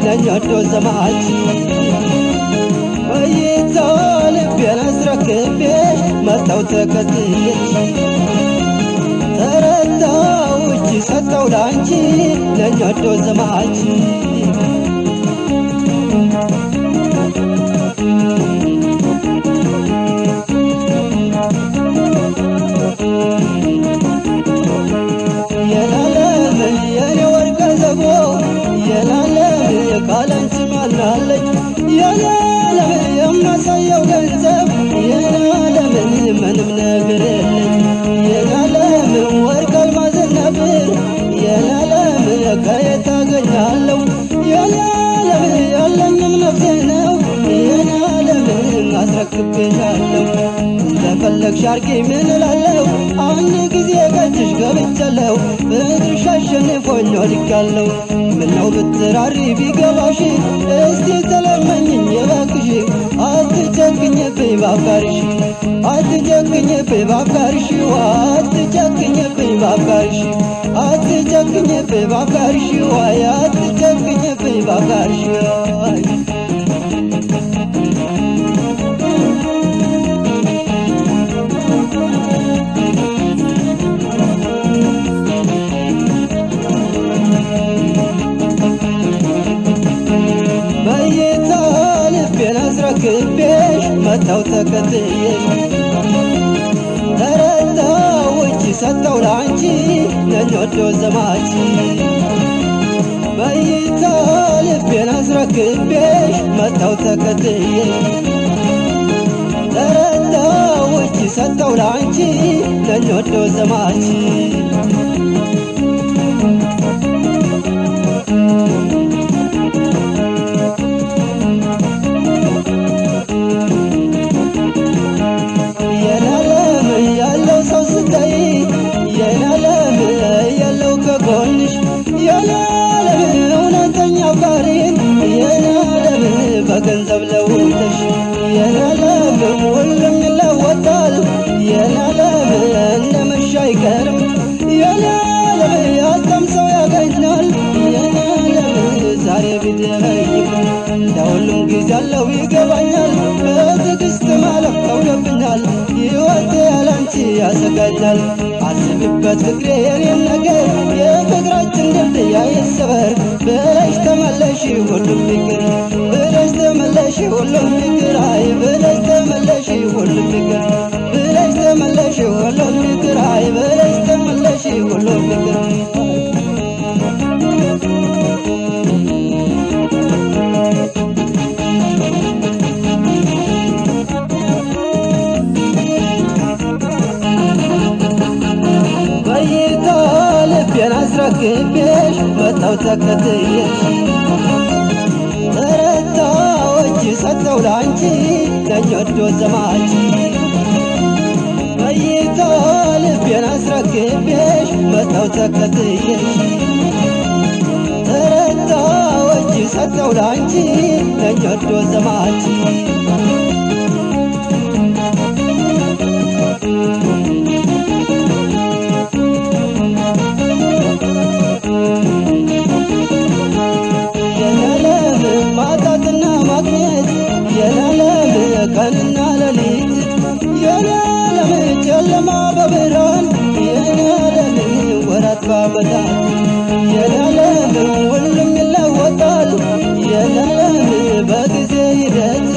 ለኞዶ ዘማች በይታል ቢያስረክብሽ መጣው ተከትየሽ ተረታው እጅ ሰጠው ላንቺ ለኞዶ ዘማች ካላንቺ ማናለኝ የዓለም የማሳየው ገንዘብ የዓለም ምንም ነገር የለኝ የዓለም ወርቅ አልማዝና ብር የዓለም ከየት አገኛለሁ የዓለም ያለኝም ነፍሴ ነው የዓለም አስረክቤሻለሁ እንደፈለግሽ አርጊ ምን እላለሁ አንድ ጊዜ ከእጅሽ ገብቻለሁ ፍቅርሽ አሸንፎኝ ወድቄያለሁ ምነው ብትራሪ ቢገባሽ እስቲ ተለመኝኝ እባክሽ አትጨክኝብኝ ባፍቃርሽ አትጨክኝብኝ ባፍቃርሽ አትጨክኝብኝ ባፍቃርሽ አትጨክኝብኝ ባፍቃርሽ አትጨክኝብኝ ባፍቃርሽ አስረክቤሽ መጣው ተከትየሽ ተረታው እጅ ሰጠው ላንቺ ለኞዶ ዘማች በይታ ልቤን አስረክቤሽ መጣው ተከትየሽ ተረታው እጅ ሰጠው ላንቺ ለኞዶ ዘማች በገንዘብ ለውጠሽ የዓለም ሁሉም ይለወጣል የዓለም እንደመሻ አይቀርም የዓለም ያጣም ሰው ያገኛል የዓለም ዛሬ ቢደረይም ለሁሉም ጊዜ አለው ይገባኛል በትዕግስት ማለፍ ከብዶብኛል ሕይወቴ ያላንቺ ያሰጋኛል አስብበት ፍቅሬ የኔን ነገር የፍቅራችን ድልድይ አይሰበር ብለሽ ተመለሽ ሁሉም ይቅር ብለሽ ተመለሽ ሁሉም ይቅር አይ ብለሽ ተመለሽ ሁሉም ይቅር ብለሽ ተመለሽ ሁሉም ይቅር አይ ብለሽ ተመለሽ ሁሉም ይቅር ልቤን አስረክቤሽ መጣው ተከትየሽ ተረታው እጅ ሰጠው ላንቺ ለኞዶ ዘማች በይታ ልቤን አስረክቤሽ መጣው ተከትየሽ ተረታው እጅ ሰጠው ላንቺ ለኞዶ ዘማች ማጣትና ማግኘት የዓለም ቀንና ሌሊት የዓለም ጨለማ በብርሃን የዓለም ወራት በዓመታት የዓለም ሁሉም ይለወጣል የዓለም በጊዜ ሂደት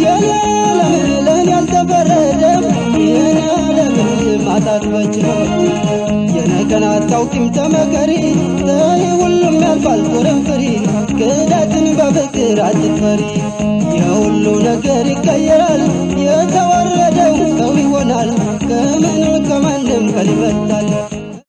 የዓለም ለኔ ያልተፈረደም የዓለም ማጣት በችሎት የነገን አታውቂም ተመከሪ ተይ ሁሉም ያልፋል ጦርን ፍሪ ክዳትን በፍቅር አትፈሪ የሁሉ ነገር ይቀየራል የተወረደው ሰው ይሆናል ከምንም ከማንም ከሊመታ